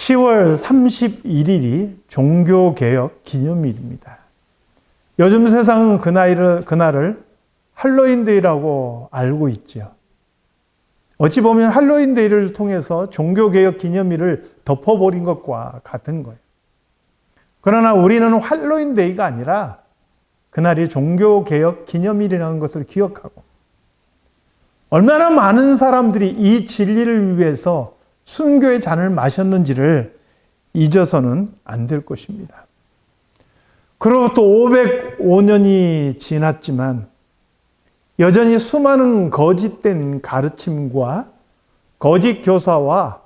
10월 31일이 종교개혁 기념일입니다. 요즘 세상은 그날을 할로윈데이라고 알고 있죠. 어찌 보면 할로윈데이를 통해서 종교개혁 기념일을 덮어버린 것과 같은 거예요. 그러나 우리는 할로윈데이가 아니라 그날이 종교개혁 기념일이라는 것을 기억하고 얼마나 많은 사람들이 이 진리를 위해서 순교의 잔을 마셨는지를 잊어서는 안 될 것입니다. 그리고 또 505년이 지났지만 여전히 수많은 거짓된 가르침과 거짓 교사와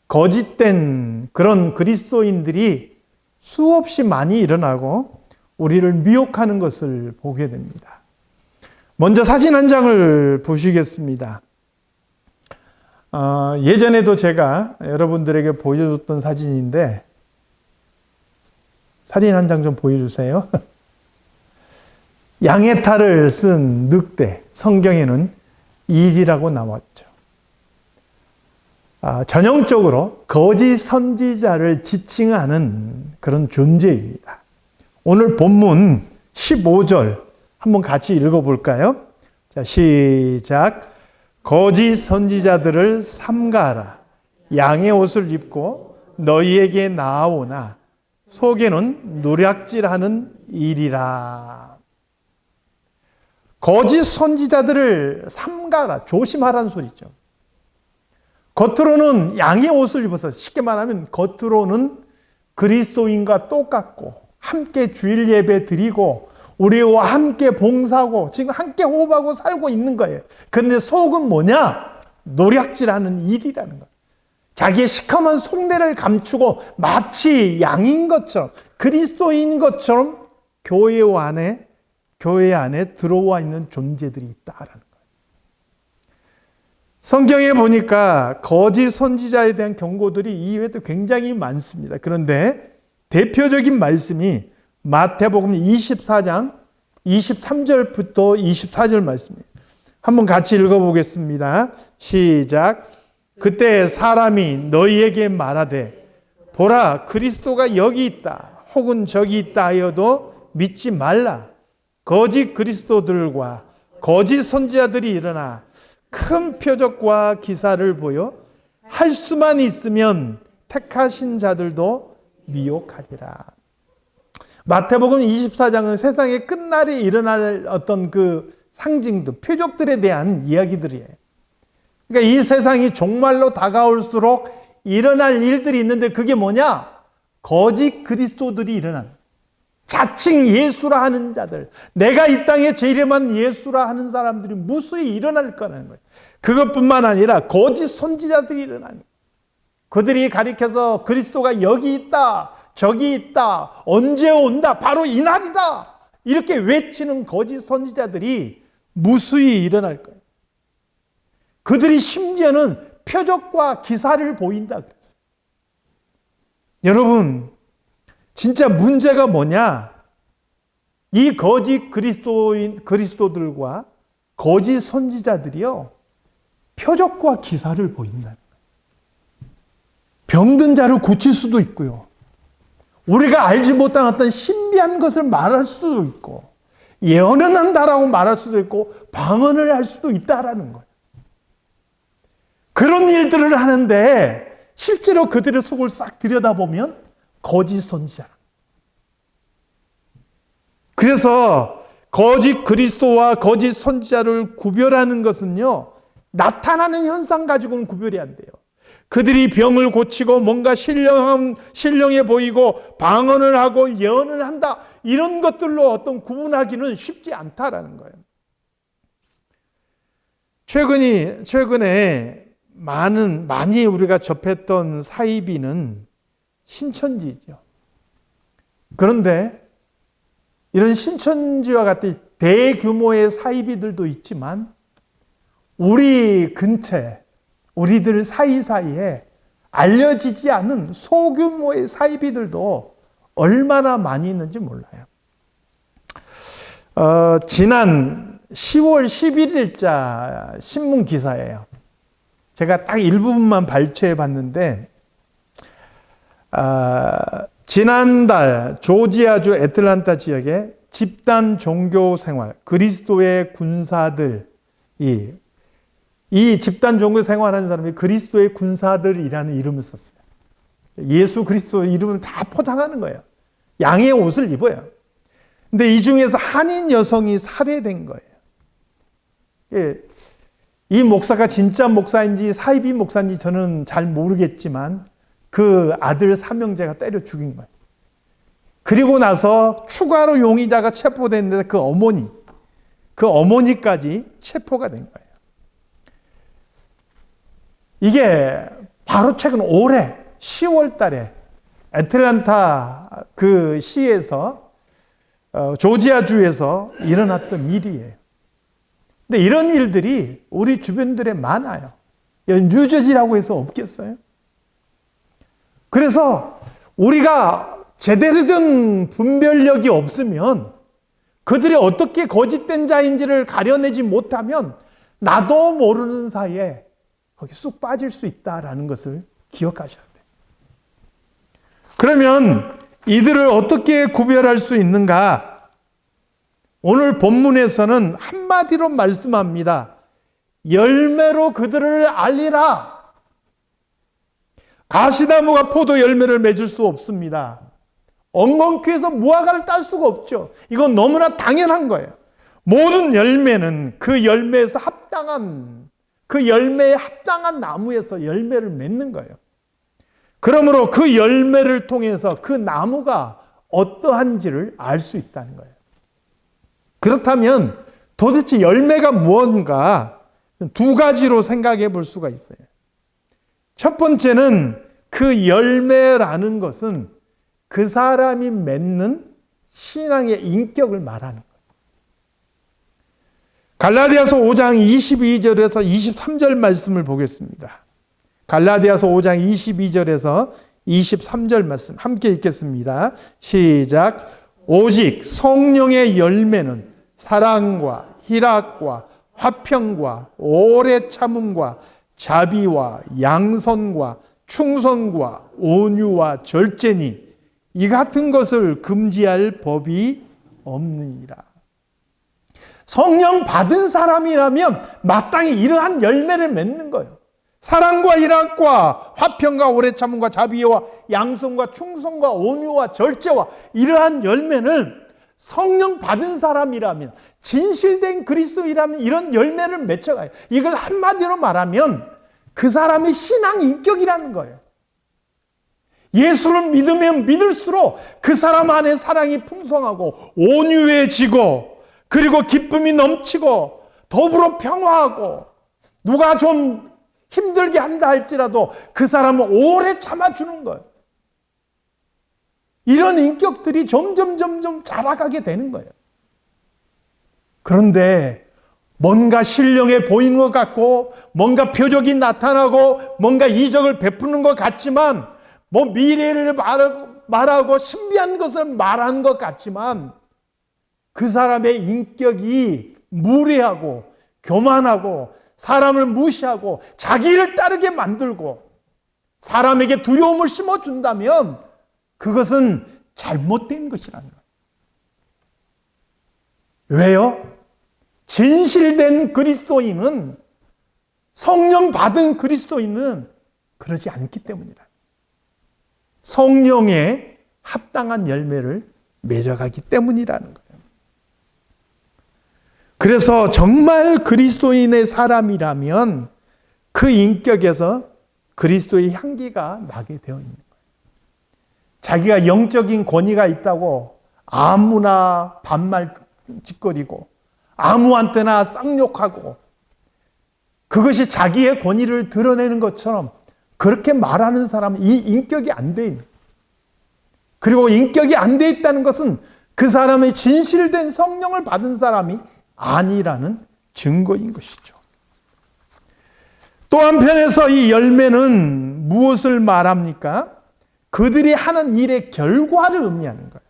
거짓된 그런 그리스도인들이 수없이 많이 일어나고 우리를 미혹하는 것을 보게 됩니다. 먼저 사진 한 장을 보시겠습니다. 예전에도 제가 여러분들에게 보여줬던 사진인데 사진 한 장 좀 보여주세요. 양의 탈을 쓴 늑대, 성경에는 일이라고 나왔죠. 전형적으로 거짓 선지자를 지칭하는 그런 존재입니다. 오늘 본문 15절 한번 같이 읽어볼까요? 자, 시작. 거짓 선지자들을 삼가하라. 양의 옷을 입고 너희에게 나아오나 속에는 노략질하는 일이라. 거짓 선지자들을 삼가하라. 조심하라는 소리죠. 겉으로는 양의 옷을 입어서 쉽게 말하면 겉으로는 그리스도인과 똑같고 함께 주일 예배 드리고 우리와 함께 봉사하고 지금 함께 호흡하고 살고 있는 거예요. 그런데 속은 뭐냐? 노략질하는 일이라는 거예요. 자기의 시커먼 속내를 감추고 마치 양인 것처럼 그리스도인 것처럼 교회 안에 들어와 있는 존재들이 있다라는 거예요. 성경에 보니까 거짓 선지자에 대한 경고들이 이외에도 굉장히 많습니다. 그런데 대표적인 말씀이 마태복음 24장 23절부터 24절 말씀입니다. 한번 같이 읽어보겠습니다. 시작. 그때 사람이 너희에게 말하되 보라 그리스도가 여기 있다 혹은 저기 있다 하여도 믿지 말라. 거짓 그리스도들과 거짓 선지자들이 일어나 큰 표적과 기사를 보여 할 수만 있으면 택하신 자들도 미혹하리라. 마태복음 24장은 세상의 끝날에 일어날 어떤 그 상징들, 표적들에 대한 이야기들이에요. 그러니까 이 세상이 종말로 다가올수록 일어날 일들이 있는데 그게 뭐냐? 거짓 그리스도들이 일어나는 자칭 예수라 하는 자들, 내가 이 땅에 제일에만 예수라 하는 사람들이 무수히 일어날 거라는 거예요. 그것뿐만 아니라 거짓 선지자들이 일어나는 거예요. 그들이 가리켜서 그리스도가 여기 있다, 저기 있다, 언제 온다, 바로 이날이다 이렇게 외치는 거짓 선지자들이 무수히 일어날 거예요. 그들이 심지어는 표적과 기사를 보인다 그랬어요. 여러분, 진짜 문제가 뭐냐? 이 거짓 그리스도들과 거짓 선지자들이요, 표적과 기사를 보인다는 거예요. 병든 자를 고칠 수도 있고요. 우리가 알지 못한 어떤 신비한 것을 말할 수도 있고, 예언은 한다라고 말할 수도 있고, 방언을 할 수도 있다라는 거예요. 그런 일들을 하는데 실제로 그들의 속을 싹 들여다보면 거짓 선지자. 그래서 거짓 그리스도와 거짓 선지자를 구별하는 것은요, 나타나는 현상 가지고는 구별이 안 돼요. 그들이 병을 고치고 뭔가 신령해 보이고 방언을 하고 예언을 한다, 이런 것들로 어떤 구분하기는 쉽지 않다라는 거예요. 최근에 많이 우리가 접했던 사이비는 신천지죠. 그런데 이런 신천지와 같은 대규모의 사이비들도 있지만 우리 근처에, 우리들 사이사이에 알려지지 않은 소규모의 사이비들도 얼마나 많이 있는지 몰라요. 지난 10월 11일자 신문 기사예요. 제가 딱 일부분만 발췌해 봤는데 지난달 조지아주 애틀란타 지역의 집단 종교 생활, 그리스도의 군사들이, 이 집단 종교 생활하는 사람이 그리스도의 군사들이라는 이름을 썼어요. 예수 그리스도 이름은 다 포장하는 거예요. 양의 옷을 입어요. 근데 이 중에서 한인 여성이 살해된 거예요. 이 목사가 진짜 목사인지 사이비 목사인지 저는 잘 모르겠지만 그 아들 삼형제가 때려 죽인 거예요. 그리고 나서 추가로 용의자가 체포됐는데 그 어머니까지 체포가 된 거예요. 이게 바로 최근 올해 10월 달에 애틀란타 그 시에서 조지아주에서 일어났던 일이에요. 근데 이런 일들이 우리 주변들에 많아요. 뉴저지라고 해서 없겠어요? 그래서 우리가 제대로 된 분별력이 없으면 그들이 어떻게 거짓된 자인지를 가려내지 못하면 나도 모르는 사이에 거기 쑥 빠질 수 있다라는 것을 기억하셔야 돼요. 그러면 이들을 어떻게 구별할 수 있는가? 오늘 본문에서는 한마디로 말씀합니다. 열매로 그들을 알리라. 가시나무가 포도 열매를 맺을 수 없습니다. 엉겅퀴에서 무화과를 딸 수가 없죠. 이건 너무나 당연한 거예요. 모든 열매는 그 열매에서 그 열매에 합당한 나무에서 열매를 맺는 거예요. 그러므로 그 열매를 통해서 그 나무가 어떠한지를 알 수 있다는 거예요. 그렇다면 도대체 열매가 무엇인가 두 가지로 생각해 볼 수가 있어요. 첫 번째는 그 열매라는 것은 그 사람이 맺는 신앙의 인격을 말하는 거예요. 갈라디아서 5장 22절에서 23절 말씀을 보겠습니다. 갈라디아서 5장 22절에서 23절 말씀 함께 읽겠습니다. 시작. 오직 성령의 열매는 사랑과 희락과 화평과 오래 참음과 자비와 양선과 충성과 온유와 절제니 이 같은 것을 금지할 법이 없느니라. 성령 받은 사람이라면 마땅히 이러한 열매를 맺는 거예요. 사랑과 희락과 화평과 오래 참음과 자비와 양선과 충성과 온유와 절제와 이러한 열매는 성령 받은 사람이라면 진실된 그리스도이라면 이런 열매를 맺혀가요. 이걸 한마디로 말하면 그 사람의 신앙 인격이라는 거예요. 예수를 믿으면 믿을수록 그 사람 안에 사랑이 풍성하고 온유해지고 그리고 기쁨이 넘치고 더불어 평화하고 누가 좀 힘들게 한다 할지라도 그 사람은 오래 참아주는 거예요. 이런 인격들이 점점 자라가게 되는 거예요. 그런데 뭔가 신령해 보이는 것 같고 뭔가 표적이 나타나고 뭔가 이적을 베푸는 것 같지만 뭐 미래를 말하고 신비한 것을 말하는 것 같지만 그 사람의 인격이 무례하고 교만하고 사람을 무시하고 자기를 따르게 만들고 사람에게 두려움을 심어준다면 그것은 잘못된 것이라는 거예요. 왜요? 진실된 그리스도인은 성령 받은 그리스도인은 그러지 않기 때문이라. 성령에 합당한 열매를 맺어가기 때문이라는 거예요. 그래서 정말 그리스도인의 사람이라면 그 인격에서 그리스도의 향기가 나게 되어 있는 거예요. 자기가 영적인 권위가 있다고 아무나 반말 짓거리고 아무한테나 쌍욕하고 그것이 자기의 권위를 드러내는 것처럼 그렇게 말하는 사람은 이 인격이 안 돼 있는 거예요. 그리고 인격이 안 돼 있다는 것은 그 사람의 진실된 성령을 받은 사람이 아니라는 증거인 것이죠. 또 한편에서 이 열매는 무엇을 말합니까? 그들이 하는 일의 결과를 의미하는 거예요.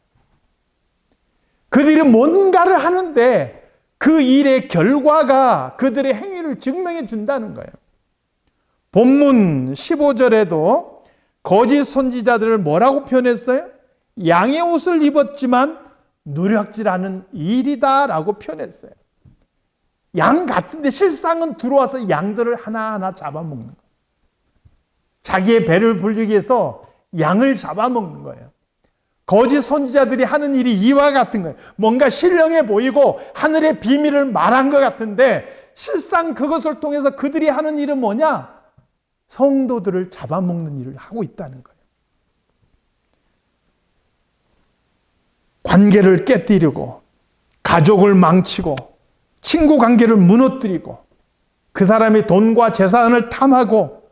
그들이 뭔가를 하는데 그 일의 결과가 그들의 행위를 증명해 준다는 거예요. 본문 15절에도 거짓 선지자들을 뭐라고 표현했어요? 양의 옷을 입었지만 노력질하는 일이다라고 표현했어요. 양 같은데 실상은 들어와서 양들을 하나하나 잡아먹는 거예요. 자기의 배를 불리기 위해서 양을 잡아먹는 거예요. 거짓 선지자들이 하는 일이 이와 같은 거예요. 뭔가 신령해 보이고 하늘의 비밀을 말한 것 같은데 실상 그것을 통해서 그들이 하는 일은 뭐냐? 성도들을 잡아먹는 일을 하고 있다는 거예요. 관계를 깨뜨리고 가족을 망치고 친구 관계를 무너뜨리고 그 사람의 돈과 재산을 탐하고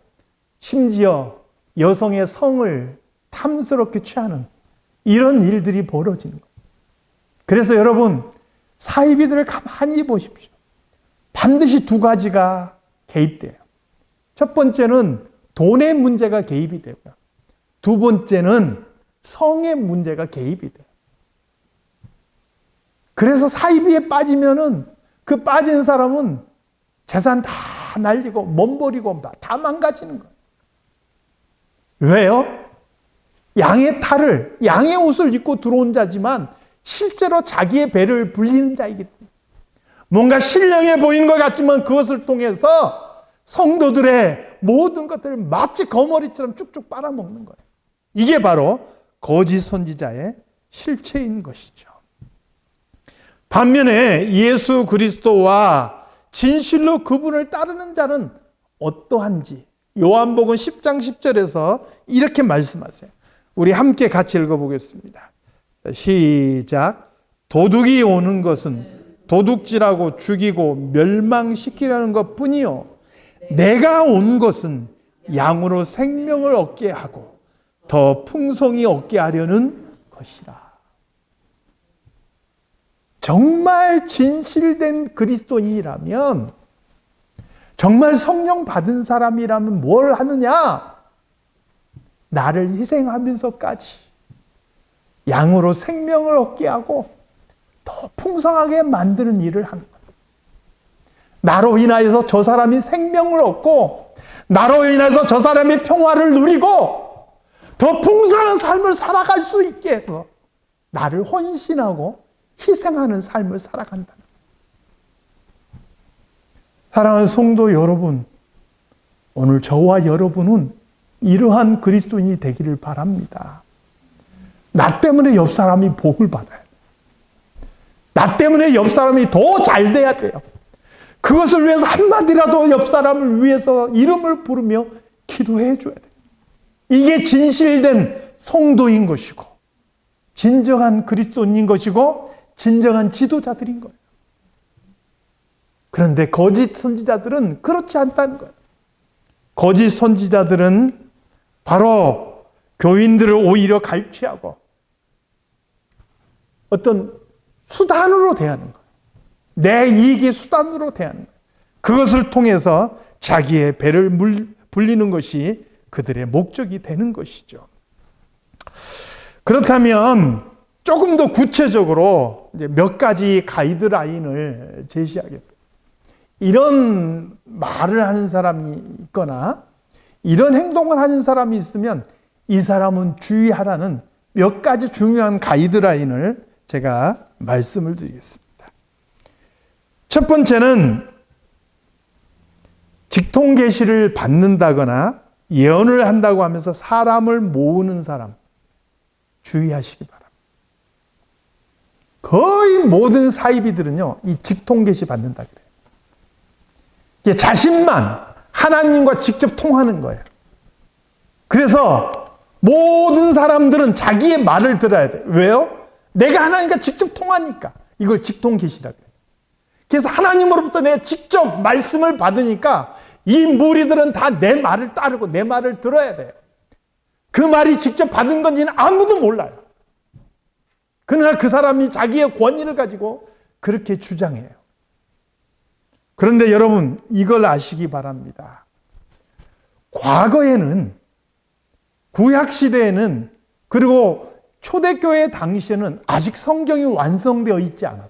심지어 여성의 성을 탐스럽게 취하는 이런 일들이 벌어지는 거예요. 그래서 여러분, 사이비들을 가만히 보십시오. 반드시 두 가지가 개입돼요. 첫 번째는 돈의 문제가 개입이 되고요. 두 번째는 성의 문제가 개입이 돼요. 그래서 사이비에 빠지면은 그 빠진 사람은 재산 다 날리고 몸버리고 다 망가지는 거예요. 왜요? 양의 탈을, 양의 옷을 입고 들어온 자지만 실제로 자기의 배를 불리는 자이기 때문에 뭔가 신령해 보이는 것 같지만 그것을 통해서 성도들의 모든 것들을 마치 거머리처럼 쭉쭉 빨아먹는 거예요. 이게 바로 거짓 선지자의 실체인 것이죠. 반면에 예수 그리스도와 진실로 그분을 따르는 자는 어떠한지 요한복음 10장 10절에서 이렇게 말씀하세요. 우리 함께 같이 읽어보겠습니다. 시작. 도둑이 오는 것은 도둑질하고 죽이고 멸망시키려는 것뿐이요 내가 온 것은 양으로 생명을 얻게 하고 더 풍성히 얻게 하려는 것이라. 정말 진실된 그리스도인이라면, 정말 성령 받은 사람이라면 뭘 하느냐? 나를 희생하면서까지 양으로 생명을 얻게 하고 더 풍성하게 만드는 일을 하는 거예요. 나로 인하여서 저 사람이 생명을 얻고 나로 인해서 저 사람이 평화를 누리고 더 풍성한 삶을 살아갈 수 있게 해서 나를 헌신하고 희생하는 삶을 살아간다. 사랑하는 성도 여러분, 오늘 저와 여러분은 이러한 그리스도인이 되기를 바랍니다. 나 때문에 옆 사람이 복을 받아야 돼요. 나 때문에 옆 사람이 더 잘 돼야 돼요. 그것을 위해서 한마디라도 옆 사람을 위해서 이름을 부르며 기도해 줘야 돼요. 이게 진실된 성도인 것이고 진정한 그리스도인인 것이고 진정한 지도자들인 거예요. 그런데 거짓 선지자들은 그렇지 않다는 거예요. 거짓 선지자들은 바로 교인들을 오히려 갈취하고 어떤 수단으로 대하는 거예요. 내 이익의 수단으로 대하는 거예요. 그것을 통해서 자기의 배를 불리는 것이 그들의 목적이 되는 것이죠. 그렇다면 조금 더 구체적으로 이제 몇 가지 가이드라인을 제시하겠습니다. 이런 말을 하는 사람이 있거나 이런 행동을 하는 사람이 있으면 이 사람은 주의하라는 몇 가지 중요한 가이드라인을 제가 말씀을 드리겠습니다. 첫 번째는 직통 계시를 받는다거나 예언을 한다고 하면서 사람을 모으는 사람 주의하시기 바랍니다. 거의 모든 사이비들은요, 이 직통 계시 받는다 그래요. 이게 자신만 하나님과 직접 통하는 거예요. 그래서 모든 사람들은 자기의 말을 들어야 돼요. 왜요? 내가 하나님과 직접 통하니까. 이걸 직통 계시라고 해요. 그래서 하나님으로부터 내가 직접 말씀을 받으니까 이 무리들은 다 내 말을 따르고 내 말을 들어야 돼요. 그 말이 직접 받은 건지는 아무도 몰라요. 그러나 그 사람이 자기의 권위를 가지고 그렇게 주장해요. 그런데 여러분, 이걸 아시기 바랍니다. 과거에는, 구약시대에는, 그리고 초대교회 당시에는 아직 성경이 완성되어 있지 않았어요.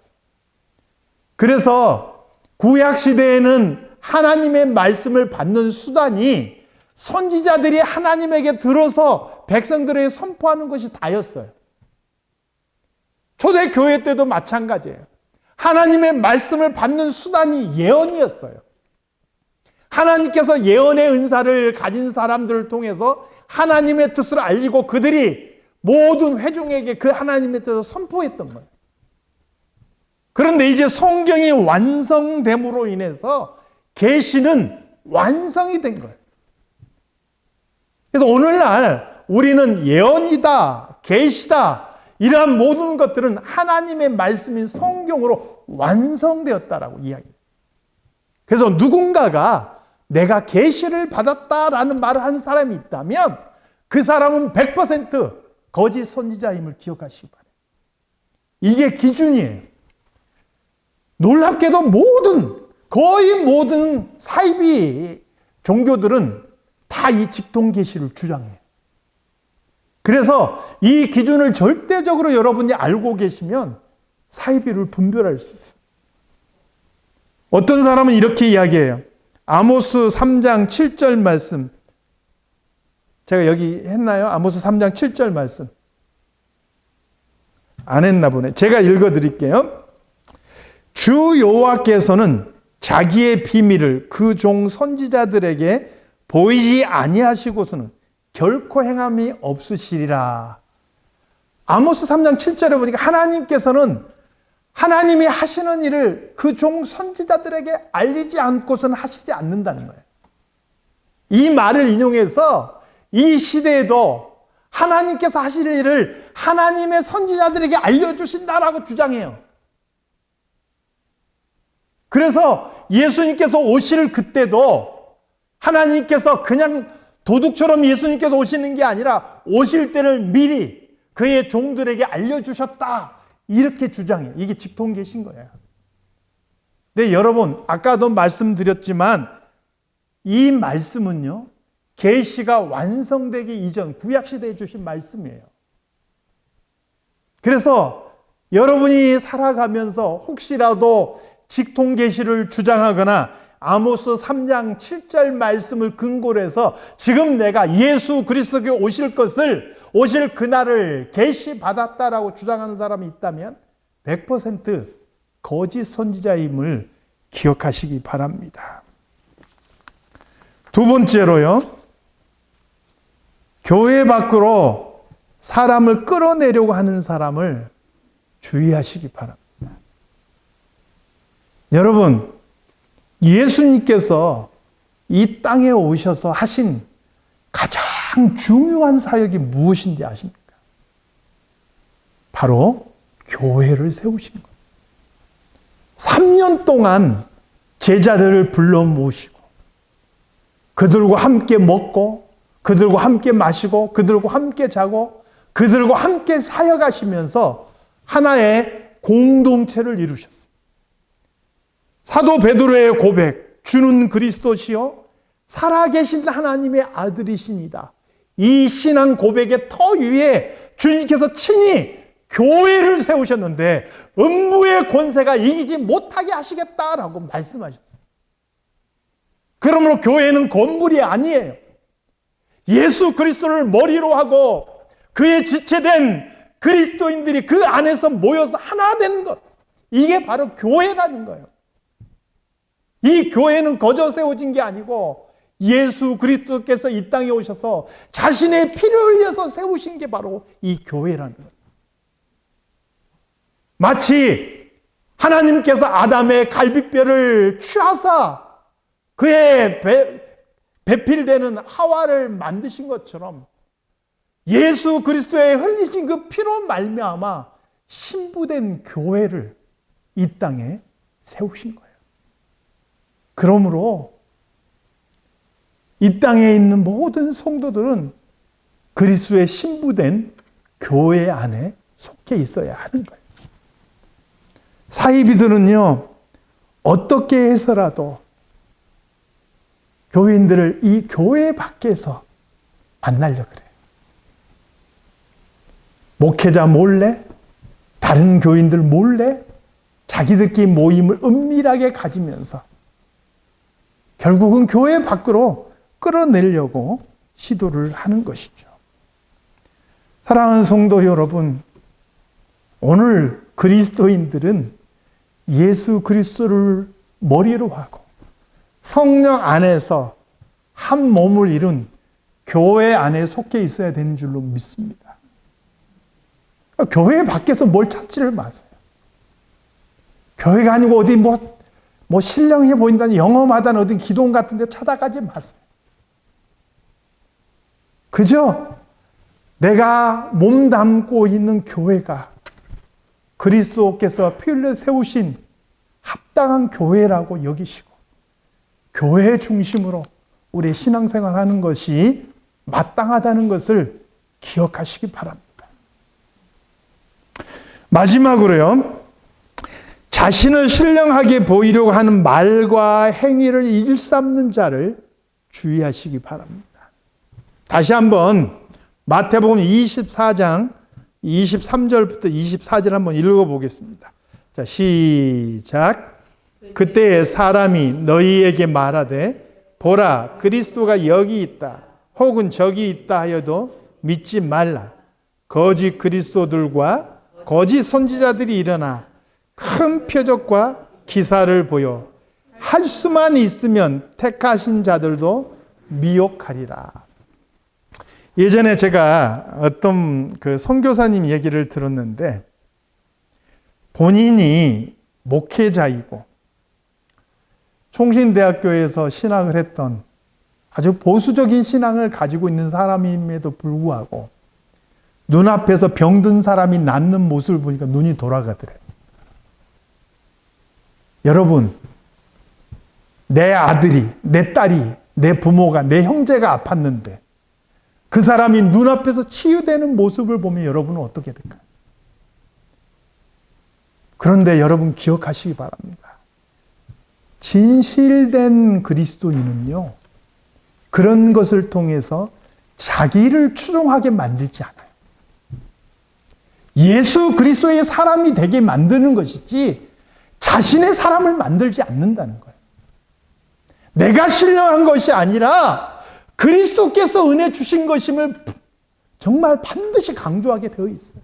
그래서 구약시대에는 하나님의 말씀을 받는 수단이 선지자들이 하나님에게 들어서 백성들에게 선포하는 것이 다였어요. 초대교회 때도 마찬가지예요. 하나님의 말씀을 받는 수단이 예언이었어요. 하나님께서 예언의 은사를 가진 사람들을 통해서 하나님의 뜻을 알리고 그들이 모든 회중에게 그 하나님의 뜻을 선포했던 거예요. 그런데 이제 성경이 완성됨으로 인해서 계시는 완성이 된 거예요. 그래서 오늘날 우리는 예언이다, 계시다, 이러한 모든 것들은 하나님의 말씀인 성경으로 완성되었다라고 이야기해요. 그래서 누군가가 내가 계시를 받았다라는 말을 하는 사람이 있다면 그 사람은 100% 거짓 선지자임을 기억하시기 바랍니다. 이게 기준이에요. 놀랍게도 거의 모든 사이비 종교들은 다 이 직통 계시를 주장해요. 그래서 이 기준을 절대적으로 여러분이 알고 계시면 사이비를 분별할 수 있어요. 어떤 사람은 이렇게 이야기해요. 아모스 3장 7절 말씀. 제가 여기 했나요? 아모스 3장 7절 말씀. 안 했나 보네. 제가 읽어드릴게요. 주 여호와께서는 자기의 비밀을 그 종 선지자들에게 보이지 아니하시고서는 결코 행함이 없으시리라. 아모스 3장 7절에 보니까 하나님께서는 하나님이 하시는 일을 그 종 선지자들에게 알리지 않고서는 하시지 않는다는 거예요. 이 말을 인용해서 이 시대에도 하나님께서 하실 일을 하나님의 선지자들에게 알려주신다라고 주장해요. 그래서 예수님께서 오실 그때도 하나님께서 그냥 도둑처럼 예수님께서 오시는 게 아니라 오실 때를 미리 그의 종들에게 알려주셨다. 이렇게 주장해요. 이게 직통계신 거예요. 네, 여러분, 아까도 말씀드렸지만 이 말씀은요, 계시가 완성되기 이전 구약시대에 주신 말씀이에요. 그래서 여러분이 살아가면서 혹시라도 직통계시를 주장하거나 아모스 3장 7절 말씀을 근거로 해서 지금 내가 예수 그리스도께 오실 그날을 계시받았다라고 주장하는 사람이 있다면 100% 거짓 선지자임을 기억하시기 바랍니다. 두 번째로요, 교회 밖으로 사람을 끌어내려고 하는 사람을 주의하시기 바랍니다. 여러분, 예수님께서 이 땅에 오셔서 하신 가장 중요한 사역이 무엇인지 아십니까? 바로 교회를 세우신 거예요. 3년 동안 제자들을 불러 모시고 그들과 함께 먹고 그들과 함께 마시고 그들과 함께 자고 그들과 함께 사역하시면서 하나의 공동체를 이루셨어요. 사도 베드로의 고백, 주는 그리스도시요 살아계신 하나님의 아들이십니다. 이 신앙 고백의 터 위에 주님께서 친히 교회를 세우셨는데 음부의 권세가 이기지 못하게 하시겠다라고 말씀하셨어요. 그러므로 교회는 건물이 아니에요. 예수 그리스도를 머리로 하고 그의 지체된 그리스도인들이 그 안에서 모여서 하나 되는 것, 이게 바로 교회라는 거예요. 이 교회는 거저 세워진 게 아니고 예수 그리스도께서 이 땅에 오셔서 자신의 피를 흘려서 세우신 게 바로 이 교회라는 거예요. 마치 하나님께서 아담의 갈비뼈를 취하사 그의 배필되는 하와를 만드신 것처럼 예수 그리스도의 흘리신 그 피로 말미암아 신부된 교회를 이 땅에 세우신 거예요. 그러므로 이 땅에 있는 모든 성도들은 그리스도의 신부된 교회 안에 속해 있어야 하는 거예요. 사이비들은요, 어떻게 해서라도 교인들을 이 교회 밖에서 만나려고 그래요. 목회자 몰래, 다른 교인들 몰래 자기들끼리 모임을 은밀하게 가지면서 결국은 교회 밖으로 끌어내려고 시도를 하는 것이죠. 사랑하는 성도 여러분, 오늘 그리스도인들은 예수 그리스도를 머리로 하고 성령 안에서 한 몸을 이룬 교회 안에 속해 있어야 되는 줄로 믿습니다. 교회 밖에서 뭘 찾지를 마세요. 교회가 아니고 어디 뭐 신령해 보인다는 영험하다는 어디 기도원 같은 데 찾아가지 마세요. 그저 내가 몸담고 있는 교회가 그리스도께서 피 흘려 세우신 합당한 교회라고 여기시고 교회 중심으로 우리의 신앙생활 하는 것이 마땅하다는 것을 기억하시기 바랍니다. 마지막으로요, 자신을 신령하게 보이려고 하는 말과 행위를 일삼는 자를 주의하시기 바랍니다. 다시 한번 마태복음 24장 23절부터 24절 한번 읽어보겠습니다. 자, 시작. 그때 사람이 너희에게 말하되 보라 그리스도가 여기 있다 혹은 저기 있다 하여도 믿지 말라. 거짓 그리스도들과 거짓 선지자들이 일어나 큰 표적과 기사를 보여 할 수만 있으면 택하신 자들도 미혹하리라. 예전에 제가 어떤 그 선교사님 얘기를 들었는데 본인이 목회자이고 총신대학교에서 신학을 했던 아주 보수적인 신앙을 가지고 있는 사람임에도 불구하고 눈앞에서 병든 사람이 낫는 모습을 보니까 눈이 돌아가더래요. 여러분, 내 아들이, 내 딸이, 내 부모가, 내 형제가 아팠는데 그 사람이 눈앞에서 치유되는 모습을 보면 여러분은 어떻게 될까요? 그런데 여러분 기억하시기 바랍니다. 진실된 그리스도인은요, 그런 것을 통해서 자기를 추종하게 만들지 않아요. 예수 그리스도의 사람이 되게 만드는 것이지 자신의 사람을 만들지 않는다는 거예요. 내가 신령한 것이 아니라 그리스도께서 은혜 주신 것임을 정말 반드시 강조하게 되어 있어요.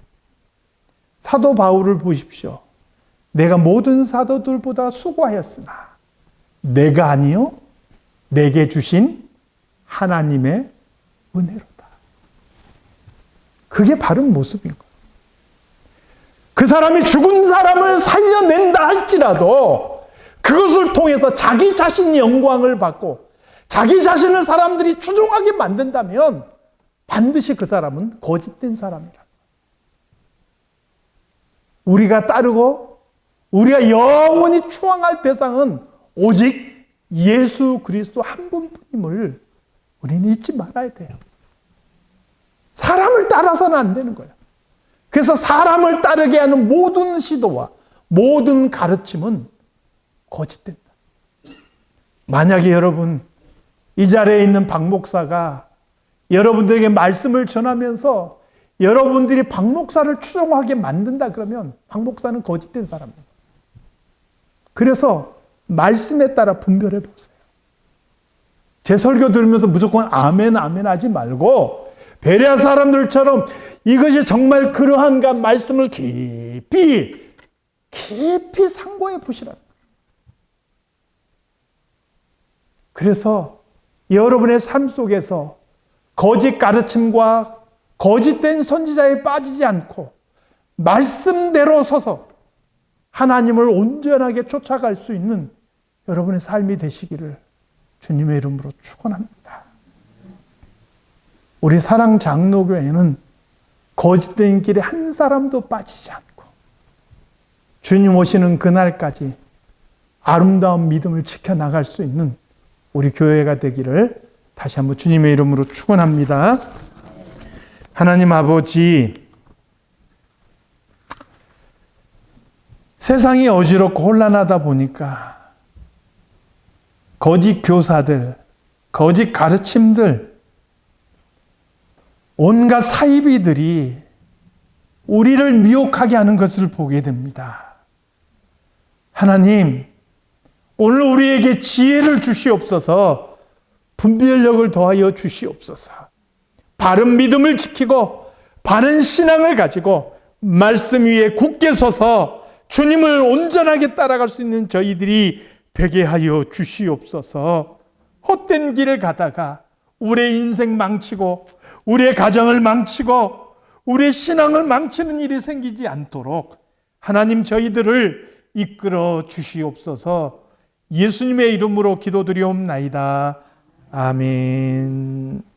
사도 바울을 보십시오. 내가 모든 사도들보다 수고하였으나 내가 아니요 내게 주신 하나님의 은혜로다. 그게 바른 모습인 거예요. 그 사람이 죽은 사람을 살려낸다 할지라도 그것을 통해서 자기 자신이 영광을 받고 자기 자신을 사람들이 추종하게 만든다면 반드시 그 사람은 거짓된 사람이라. 우리가 따르고 우리가 영원히 추앙할 대상은 오직 예수 그리스도 한 분뿐임을 우리는 잊지 말아야 돼요. 사람을 따라서는 안 되는 거예요. 그래서 사람을 따르게 하는 모든 시도와 모든 가르침은 거짓된다. 만약에 여러분 이 자리에 있는 박 목사가 여러분들에게 말씀을 전하면서 여러분들이 박 목사를 추종하게 만든다 그러면 박 목사는 거짓된 사람입니다. 그래서 말씀에 따라 분별해 보세요. 제 설교 들으면서 무조건 아멘 아멘 하지 말고 베레아 사람들처럼 이것이 정말 그러한가 말씀을 깊이 상고해 보시라. 그래서 여러분의 삶 속에서 거짓 가르침과 거짓된 선지자에 빠지지 않고 말씀대로 서서 하나님을 온전하게 쫓아갈 수 있는 여러분의 삶이 되시기를 주님의 이름으로 축원합니다. 우리 사랑 장로교회는 거짓된 길에 한 사람도 빠지지 않고 주님 오시는 그날까지 아름다운 믿음을 지켜나갈 수 있는 우리 교회가 되기를 다시 한번 주님의 이름으로 축원합니다. 하나님 아버지, 세상이 어지럽고 혼란하다 보니까 거짓 교사들, 거짓 가르침들, 온갖 사이비들이 우리를 미혹하게 하는 것을 보게 됩니다. 하나님, 오늘 우리에게 지혜를 주시옵소서. 분별력을 더하여 주시옵소서. 바른 믿음을 지키고 바른 신앙을 가지고 말씀 위에 굳게 서서 주님을 온전하게 따라갈 수 있는 저희들이 되게 하여 주시옵소서. 헛된 길을 가다가 우리의 인생 망치고 우리의 가정을 망치고 우리의 신앙을 망치는 일이 생기지 않도록 하나님 저희들을 이끌어 주시옵소서. 예수님의 이름으로 기도드리옵나이다. 아멘.